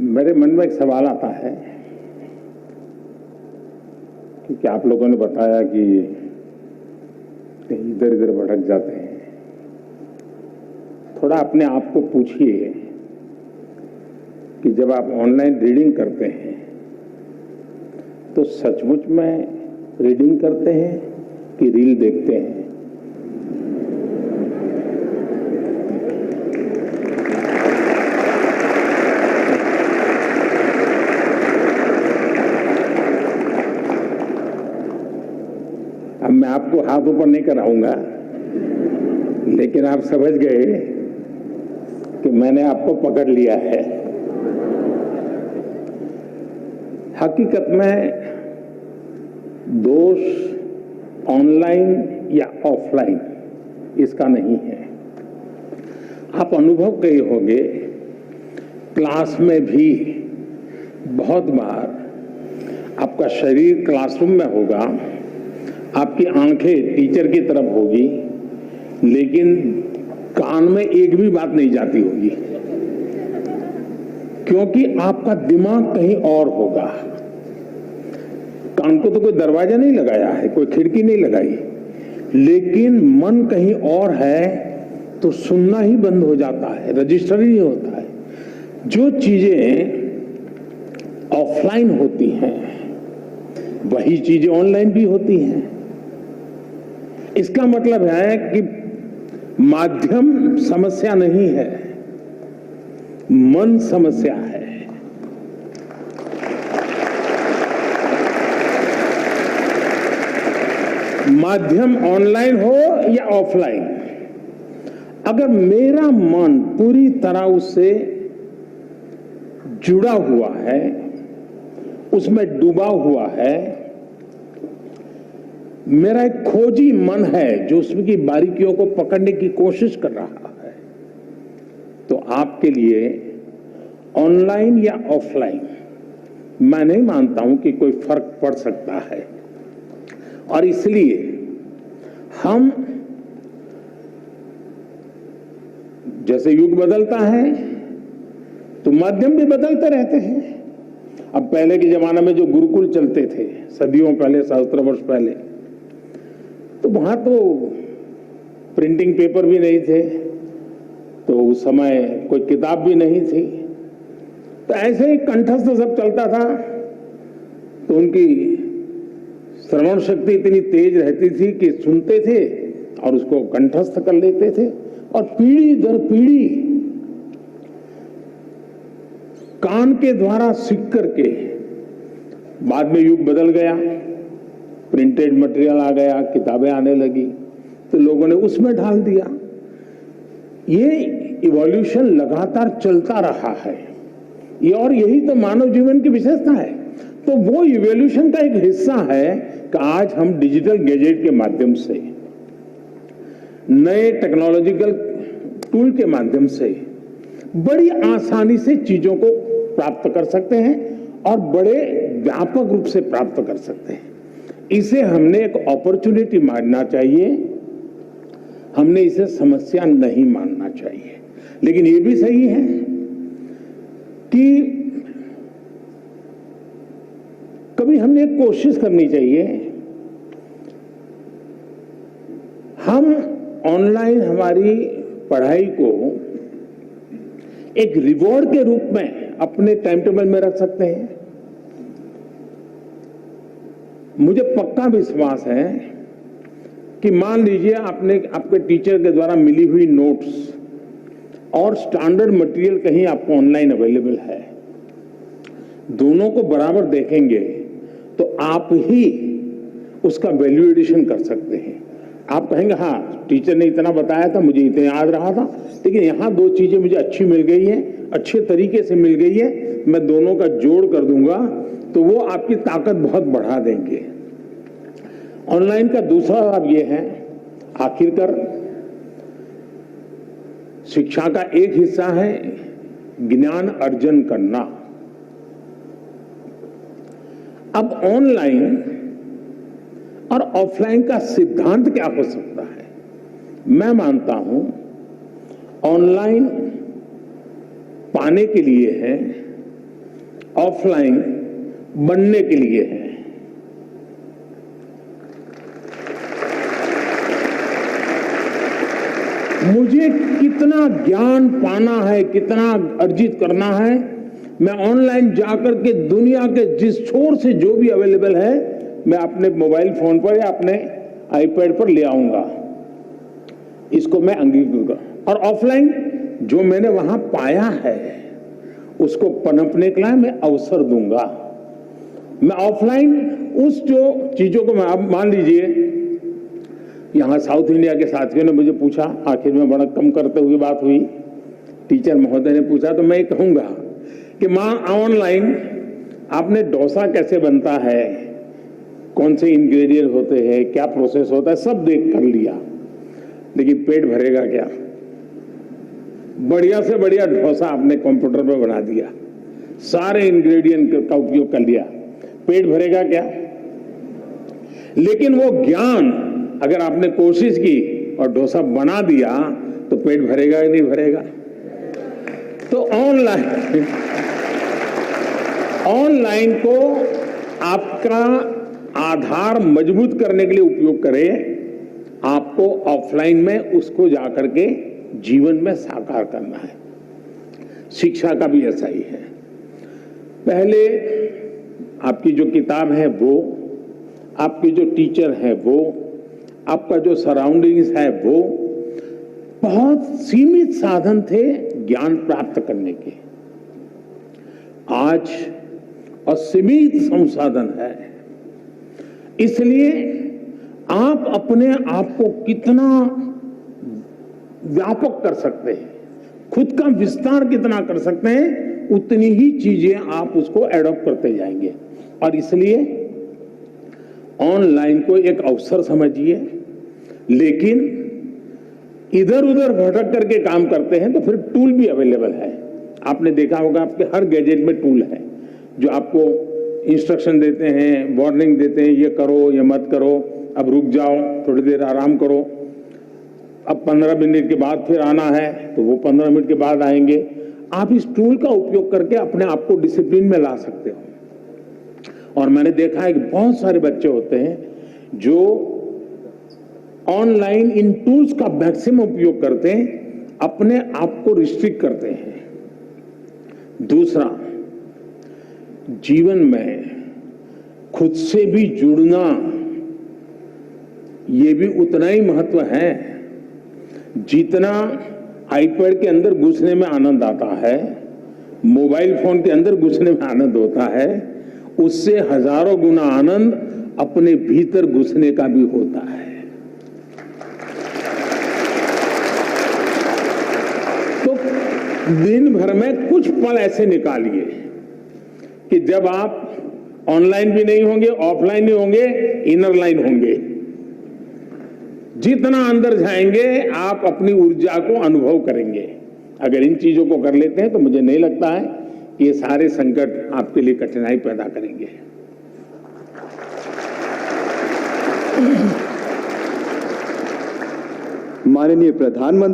मेरे मन में एक सवाल आता है कि आप लोगों ने बताया कि कहीं इधर इधर भटक जाते हैं। थोड़ा अपने आप को पूछिए कि जब आप ऑनलाइन रीडिंग करते हैं तो सचमुच में रीडिंग करते हैं कि रील देखते हैं। अब मैं आपको हाथ ऊपर नहीं कराऊंगा, लेकिन आप समझ गए कि मैंने आपको पकड़ लिया है। हकीकत में दोष ऑनलाइन या ऑफलाइन इसका नहीं है। आप अनुभव किए होंगे, क्लास में भी बहुत बार आपका शरीर क्लासरूम में होगा, आपकी आंखें टीचर की तरफ होगी, लेकिन कान में एक भी बात नहीं जाती होगी, क्योंकि आपका दिमाग कहीं और होगा। कान को तो कोई दरवाजा नहीं लगाया है, कोई खिड़की नहीं लगाई, लेकिन मन कहीं और है तो सुनना ही बंद हो जाता है, रजिस्टर ही नहीं होता है। जो चीजें ऑफलाइन होती हैं वही चीजें ऑनलाइन भी होती हैं। इसका मतलब है कि माध्यम समस्या नहीं है, मन समस्या है। माध्यम ऑनलाइन हो या ऑफलाइन, अगर मेरा मन पूरी तरह उससे जुड़ा हुआ है, उसमें डूबा हुआ है, मेरा एक खोजी मन है जो उसकी बारीकियों को पकड़ने की कोशिश कर रहा है, तो आपके लिए ऑनलाइन या ऑफलाइन मैं नहीं मानता हूं कि कोई फर्क पड़ सकता है। और इसलिए हम, जैसे युग बदलता है तो माध्यम भी बदलते रहते हैं। अब पहले के जमाने में जो गुरुकुल चलते थे, सदियों पहले, सहस्त्र वर्ष पहले, तो वहां तो प्रिंटिंग पेपर भी नहीं थे, तो उस समय कोई किताब भी नहीं थी, तो ऐसे ही कंठस्थ सब चलता था। तो उनकी श्रवण शक्ति इतनी तेज रहती थी कि सुनते थे और उसको कंठस्थ कर लेते थे, और पीढ़ी दर पीढ़ी कान के द्वारा सीख करके, बाद में युग बदल गया, प्रिंटेड मटेरियल आ गया, किताबें आने लगी, तो लोगों ने उसमें ढाल दिया। ये इवोल्यूशन लगातार चलता रहा है, ये, और यही तो मानव जीवन की विशेषता है। तो वो इवोल्यूशन का एक हिस्सा है कि आज हम डिजिटल गैजेट के माध्यम से, नए टेक्नोलॉजिकल टूल के माध्यम से बड़ी आसानी से चीजों को प्राप्त कर सकते हैं और बड़े व्यापक रूप से प्राप्त कर सकते हैं। इसे हमने एक अपॉर्चुनिटी मानना चाहिए, हमने इसे समस्या नहीं मानना चाहिए। लेकिन ये भी सही है कि कभी हमने एक कोशिश करनी चाहिए, हम ऑनलाइन हमारी पढ़ाई को एक रिवॉर्ड के रूप में अपने टाइम टेबल में रख सकते हैं। मुझे पक्का विश्वास है कि मान लीजिए आपने आपके टीचर के द्वारा मिली हुई नोट्स और स्टैंडर्ड मटेरियल कहीं आपको ऑनलाइन अवेलेबल है, दोनों को बराबर देखेंगे तो आप ही उसका वैल्यू एडिशन कर सकते हैं। आप कहेंगे हाँ, टीचर ने इतना बताया था, मुझे इतना याद रहा था, लेकिन यहाँ दो चीजें मुझे अच्छी मिल गई हैं, अच्छे तरीके से मिल गई है, मैं दोनों का जोड़ कर दूंगा, तो वो आपकी ताकत बहुत बढ़ा देंगे। ऑनलाइन का दूसरा लाभ ये है, आखिरकार शिक्षा का एक हिस्सा है ज्ञान अर्जन करना। अब ऑनलाइन और ऑफलाइन का सिद्धांत क्या हो सकता है? मैं मानता हूं ऑनलाइन पाने के लिए है ऑफलाइन बनने के लिए है। मुझे कितना ज्ञान पाना है, कितना अर्जित करना है, मैं ऑनलाइन जाकर के दुनिया के जिस छोर से जो भी अवेलेबल है मैं अपने मोबाइल फोन पर या अपने आईपैड पर ले आऊंगा। इसको मैं अंगीकृत करूं। और ऑफलाइन जो मैंने वहां पाया है उसको पनपने के लिए मैं अवसर दूंगा। मैं ऑफलाइन उस जो चीजों को, मैं आप मान लीजिए यहां साउथ इंडिया के साथियों ने मुझे पूछा, आखिर में बड़ा कम करते हुए बात हुई, टीचर महोदय ने पूछा, तो मैं कहूंगा कि मां ऑनलाइन आपने डोसा कैसे बनता है, कौन से इंग्रेडिएंट होते हैं, क्या प्रोसेस होता है, सब देख कर लिया, लेकिन पेट भरेगा क्या? बढ़िया से बढ़िया डोसा आपने कंप्यूटर पे बना दिया, सारे इंग्रेडिएंट का उपयोग कर लिया, पेट भरेगा क्या? लेकिन वो ज्ञान अगर आपने कोशिश की और डोसा बना दिया तो पेट भरेगा या नहीं भरेगा? तो ऑनलाइन को आपका आधार मजबूत करने के लिए उपयोग करें, आपको ऑफलाइन में उसको जाकर के जीवन में साकार करना है। शिक्षा का भी ऐसा ही है। पहले आपकी जो किताब है वो, आपके जो टीचर है वो, आपका जो सराउंडिंग्स है वो, बहुत सीमित साधन थे ज्ञान प्राप्त करने के। आज असीमित संसाधन है, इसलिए आप अपने आप को कितना व्यापक कर सकते हैं, खुद का विस्तार कितना कर सकते हैं, उतनी ही चीजें आप उसको एडॉप्ट करते जाएंगे। और इसलिए ऑनलाइन को एक अवसर समझिए, लेकिन इधर उधर भटक करके काम करते हैं तो फिर टूल भी अवेलेबल है। आपने देखा होगा आपके हर गैजेट में टूल है जो आपको इंस्ट्रक्शन देते हैं, वार्निंग देते हैं, ये करो, ये मत करो, अब रुक जाओ, थोड़ी देर आराम करो, अब 15 मिनट के बाद फिर आना है तो वो 15 मिनट के बाद आएंगे। आप इस टूल का उपयोग करके अपने आप को डिसिप्लिन में ला सकते हो। और मैंने देखा है कि बहुत सारे बच्चे होते हैं जो ऑनलाइन इन टूल्स का मैक्सिमम उपयोग करते हैं, अपने आप को रिस्ट्रिक्ट करते हैं। दूसरा, जीवन में खुद से भी जुड़ना, ये भी उतना ही महत्व है जितना आईपैड के अंदर घुसने में आनंद आता है, मोबाइल फोन के अंदर घुसने में आनंद होता है, उससे हजारों गुना आनंद अपने भीतर घुसने का भी होता है। तो दिन भर में कुछ पल ऐसे निकालिए कि जब आप ऑनलाइन भी नहीं होंगे, ऑफलाइन नहीं होंगे, इनर लाइन होंगे। जितना अंदर जाएंगे आप अपनी ऊर्जा को अनुभव करेंगे। अगर इन चीजों को कर लेते हैं तो मुझे नहीं लगता है कि ये सारे संकट आपके लिए कठिनाई पैदा करेंगे। माननीय प्रधानमंत्री